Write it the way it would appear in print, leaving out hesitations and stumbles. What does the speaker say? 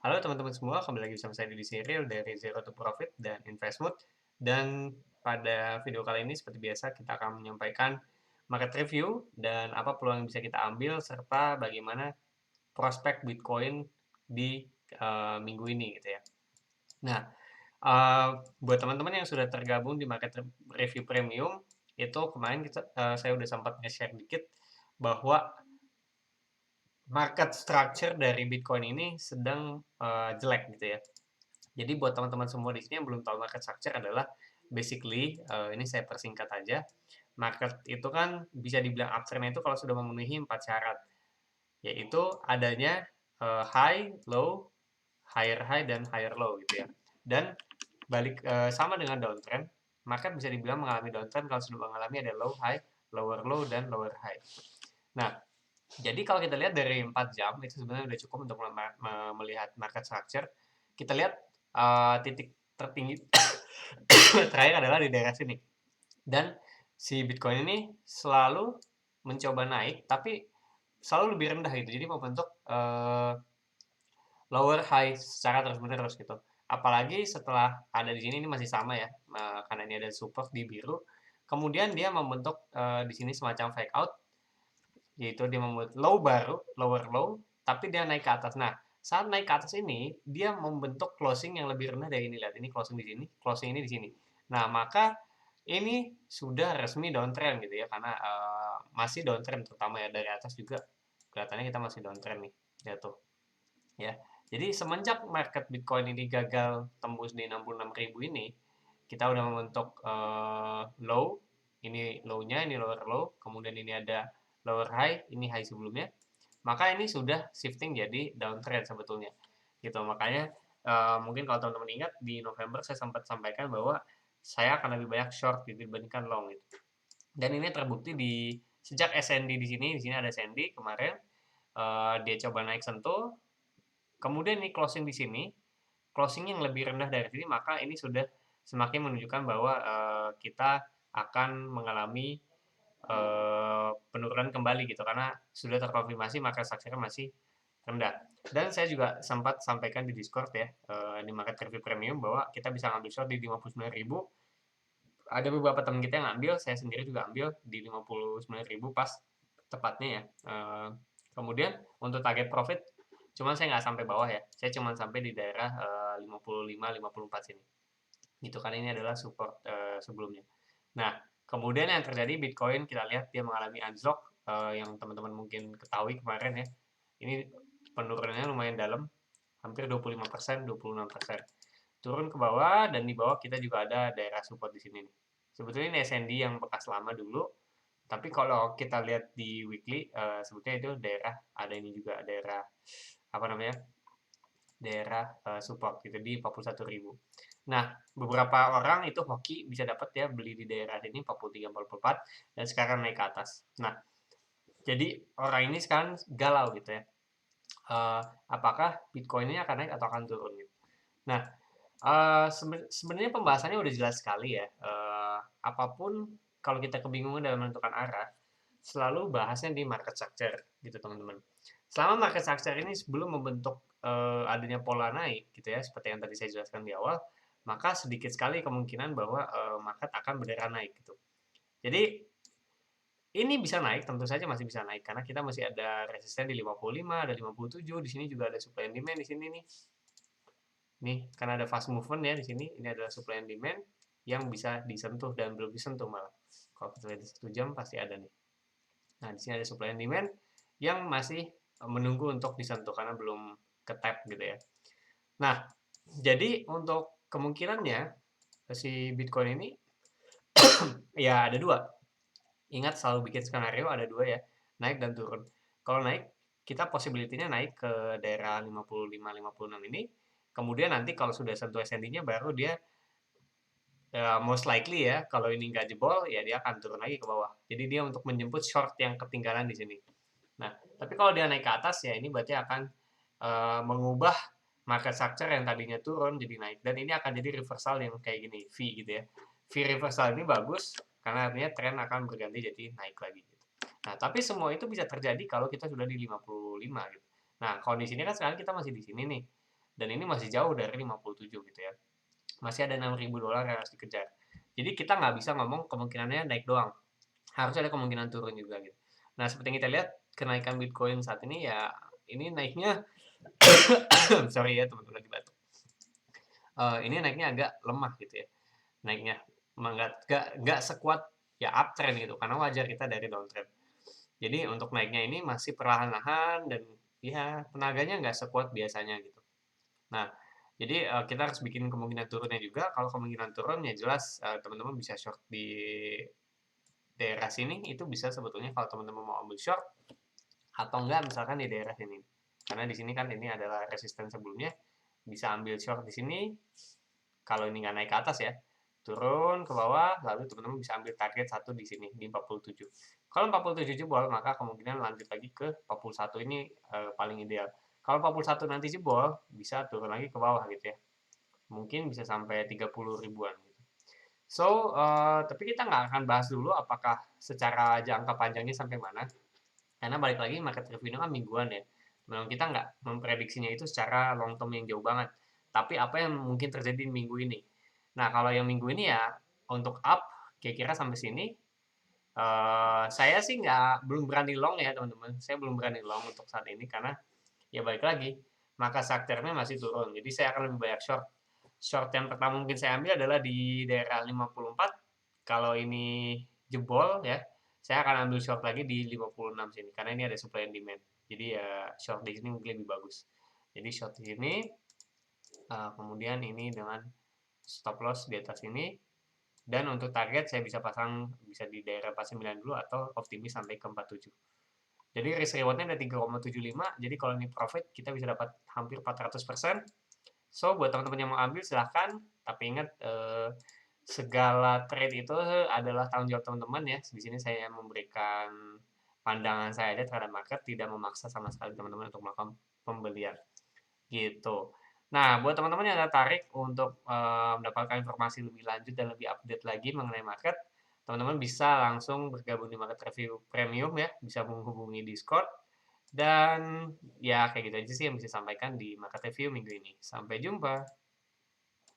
Halo teman-teman semua, kembali lagi bersama saya di Cyril dari Zero to Profit dan Invest Mood. Dan pada video kali ini seperti biasa kita akan menyampaikan market review dan apa peluang yang bisa kita ambil serta bagaimana prospek Bitcoin di minggu ini gitu ya. Nah, buat teman-teman yang sudah tergabung di market review premium itu kemarin saya udah sempat nge-share dikit bahwa market structure dari Bitcoin ini sedang jelek gitu ya. Jadi buat teman-teman semua di sini yang belum tahu market structure adalah basically ini saya persingkat aja. Market itu kan bisa dibilang uptrend itu kalau sudah memenuhi 4 syarat, yaitu adanya high, low, higher high dan higher low gitu ya. Dan sama dengan downtrend, market bisa dibilang mengalami downtrend kalau sudah mengalami ada low high, lower low dan lower high. Nah, jadi kalau kita lihat dari 4 jam itu sebenarnya udah cukup untuk melihat market structure. Kita lihat titik tertinggi terakhir adalah di daerah sini. Dan si Bitcoin ini selalu mencoba naik, tapi selalu lebih rendah gitu. Jadi membentuk lower high secara terus-menerus gitu. Apalagi setelah ada di sini ini masih sama ya, karena ini ada support di biru. Kemudian dia membentuk di sini semacam fake out, yaitu dia membuat low baru, lower low, tapi dia naik ke atas. Nah, saat naik ke atas ini, dia membentuk closing yang lebih rendah dari ini. Lihat, ini closing di sini, closing ini di sini. Nah, maka ini sudah resmi downtrend gitu ya, karena masih downtrend terutama ya dari atas juga kelihatannya kita masih downtrend nih, jatuh ya. Jadi semenjak market Bitcoin ini gagal tembus di 66.000 ini, kita udah membentuk low, ini low-nya, ini lower low, kemudian ini ada lower high, ini high sebelumnya. Maka ini sudah shifting jadi downtrend sebetulnya. Gitu. Makanya mungkin kalau teman-teman ingat di November saya sempat sampaikan bahwa saya akan lebih banyak short gitu dibandingkan long gitu. Dan ini terbukti di sejak SND di sini ada SND kemarin dia coba naik sentuh, kemudian ini closing di sini, closing yang lebih rendah dari sini, maka ini sudah semakin menunjukkan bahwa kita akan mengalami penurunan kembali gitu karena sudah terkonfirmasi market structure masih rendah. Dan saya juga sempat sampaikan di Discord ya di market review premium bahwa kita bisa ngambil short di 59.000. Ada beberapa teman kita yang ambil, saya sendiri juga ambil di 59.000 pas tepatnya ya. Kemudian untuk target profit, cuman saya nggak sampai bawah ya. Saya cuma sampai di daerah 55-54 sini. Gitu kan ini adalah support sebelumnya. Nah, kemudian yang terjadi Bitcoin kita lihat dia mengalami unlock yang teman-teman mungkin ketahui kemarin ya. Ini penurunannya lumayan dalam, hampir 25%, 26%. Turun ke bawah dan di bawah kita juga ada daerah support di sini nih. Sebetulnya ini SND yang bekas lama dulu, tapi kalau kita lihat di weekly sebetulnya itu daerah ada ini juga daerah apa namanya? Daerah support gitu di 41.000. Nah, beberapa orang itu hoki bisa dapat ya beli di daerah ini 43, 44 dan sekarang naik ke atas. Nah, jadi orang ini sekarang galau gitu ya. Apakah Bitcoin ini akan naik atau akan turun gitu. Nah, sebenarnya pembahasannya udah jelas sekali ya. Apapun kalau kita kebingungan dalam menentukan arah, selalu bahasnya di market structure gitu teman-teman. Selama market structure ini sebelum membentuk adanya pola naik gitu ya, seperti yang tadi saya jelaskan di awal, maka sedikit sekali kemungkinan bahwa market akan berdarah naik gitu. Jadi ini bisa naik, tentu saja masih bisa naik karena kita masih ada resisten di 55, ada 57, di sini juga ada supply and demand di sini nih. Nih, karena ada fast movement ya di sini, ini adalah supply and demand yang bisa disentuh dan belum disentuh malah. Kalau kita lihat di 1 jam pasti ada nih. Nah, di sini ada supply and demand yang masih menunggu untuk disentuh karena belum ke tap gitu ya. Nah, jadi untuk kemungkinannya si Bitcoin ini ya ada dua. Ingat selalu bikin skenario ada dua ya, naik dan turun. Kalau naik, kita possibility-nya naik ke daerah 55-56 ini. Kemudian nanti kalau sudah sentuh SND-nya baru dia most likely ya, kalau ini nggak jebol ya dia akan turun lagi ke bawah. Jadi dia untuk menjemput short yang ketinggalan di sini. Nah, tapi kalau dia naik ke atas ya ini berarti akan mengubah market structure yang tadinya turun jadi naik dan ini akan jadi reversal yang kayak gini V gitu ya. V reversal ini bagus karena artinya tren akan berganti jadi naik lagi gitu. Nah, tapi semua itu bisa terjadi kalau kita sudah di 55 gitu. Nah, kondisinya kan sekarang kita masih di sini nih. dan ini masih jauh dari 57 gitu ya. Masih ada $6.000 yang harus dikejar. Jadi kita nggak bisa ngomong kemungkinannya naik doang, harus ada kemungkinan turun juga gitu. Nah, seperti yang kita lihat kenaikan Bitcoin saat ini ya, ini naiknya sorry ya teman-teman lagi batuk. Ini naiknya agak lemah gitu ya. Naiknya nggak sekuat ya uptrend gitu, karena wajar kita dari downtrend. Jadi untuk naiknya ini masih perlahan-lahan dan ya tenaganya nggak sekuat biasanya gitu. Nah, jadi kita harus bikin kemungkinan turunnya juga. Kalau kemungkinan turun ya jelas teman-teman bisa short di daerah sini, itu bisa sebetulnya kalau teman-teman mau ambil short, atau enggak misalkan di daerah sini. Karena di sini kan ini adalah resisten sebelumnya, bisa ambil short di sini. Kalau ini nggak naik ke atas ya, turun ke bawah, lalu teman-teman bisa ambil target satu di sini di 47. Kalau 47 jebol, maka kemungkinan lanjut lagi ke 41 ini paling ideal. Kalau 41 nanti jebol, bisa turun lagi ke bawah gitu ya. Mungkin bisa sampai 30 ribuan gitu. So, tapi kita nggak akan bahas dulu apakah secara jangka panjangnya sampai mana. Karena balik lagi market review ini kan mingguan ya. Memang kita nggak memprediksinya itu secara long term yang jauh banget. Tapi apa yang mungkin terjadi di minggu ini. Nah, kalau yang minggu ini ya untuk up kira-kira sampai sini saya sih belum berani long ya teman-teman. Saya belum berani long untuk saat ini karena ya balik lagi maka strukturnya masih turun. Jadi saya akan lebih banyak short. Short yang pertama mungkin saya ambil adalah di daerah 54. Kalau ini jebol ya, saya akan ambil short lagi di 56 sini karena ini ada supply and demand. Jadi ya short di sini mungkin lebih bagus. Jadi short di sini, kemudian ini dengan stop loss di atas ini, dan untuk target saya bisa pasang bisa di daerah 49 dulu atau optimis sampai ke 47. Jadi risk rewardnya ada 3,75. Jadi kalau ini profit kita bisa dapat hampir 400%. So buat teman-teman yang mau ambil silahkan. Tapi ingat segala trade itu adalah tanggung jawab teman-teman ya. Di sini saya memberikan pandangan saya aja terhadap market, tidak memaksa sama sekali teman-teman untuk melakukan pembelian. Gitu. Nah, buat teman-teman yang tertarik untuk mendapatkan informasi lebih lanjut dan lebih update lagi mengenai market, teman-teman bisa langsung bergabung di Market Review Premium ya, bisa menghubungi Discord. Dan ya kayak gitu aja sih yang bisa sampaikan di Market Review minggu ini. Sampai jumpa.